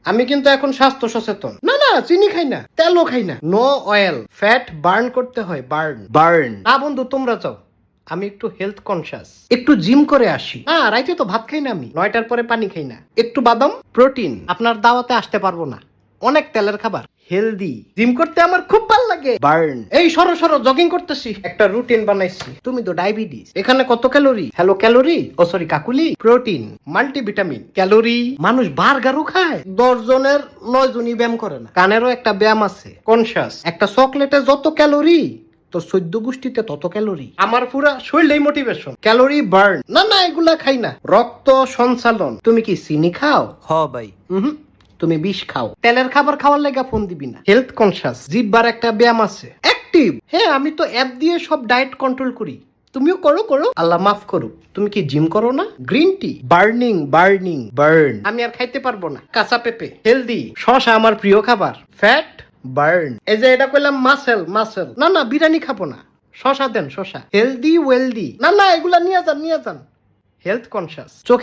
আমি কিন্তু এখন স্বাস্থ্য সচেতন। না না, চিনি খাই না, তেলও খাই না, নো অয়েল। ফ্যাট বার্ন করতে হয়, বার্ন বার্ন। না বন্ধু, তোমরা চাও আমি একটু হেলথ কনসিয়াস, একটু জিম করে আসি। না, রাইতে তো ভাত খাই না, আমি 9টার পরে পানি খাই না। একটু বাদাম প্রোটিন। আপনার দাওয়াতে আসতে পারবো না, অনেক তেলের খাবার। হেলদি জিম করতে আমার খুব ভালো লাগে। বার্ন। এই সরো সরো, জগিং করতেছি, একটা রুটিন বানাইছি। তুমি তো ডায়াবেটিস, এখানে কত ক্যালোরি? হ্যালো ক্যালোরি, ও sorry Kakuli. Protein, multivitamin, calorie. মানুষ বার্গারও খায়, 10 জনের 9 জনই ব্যায়াম করে না। কানেরও একটা ব্যায়াম আছে, কনসিয়াস। একটা চকলেটে যত ক্যালোরি, তো 14 গোষ্ঠীতে তত ক্যালোরি। আমার পুরা শরীরেই মোটিভেশন, ক্যালোরি বার্ন। না না, এগুলা খাই না। রক্ত সঞ্চালন। তুমি কি চিনি খাও? হ ভাই। তুমি বিষ খাও। তেলের খাবার খাওয়ার লেগা ফোন দিবি না। হেলথ কনসিয়াস, জিব্বার একটা ব্যায়াম আছে, অ্যাক্টিভ। হ্যাঁ, আমি তো অ্যাপ দিয়ে সব ডায়েট কন্ট্রোল করি। তুমিও করো করো, আল্লাহ মাফ করুক। তুমি কি জিম করো না? Green tea, burning burning burn. আমি আর খাইতে পারবো না। কাঁচা পেঁপে, হেলদি। শশা আমার প্রিয় খাবার। Fat burn. এই যে এটা কইলাম মাসেল মাসেল। না না, বিরিয়ানি খাবো না, শশা দেন শশা। Healthy wealthy. না না, এগুলা নিয়ে যান নিয়ে যান। Health conscious.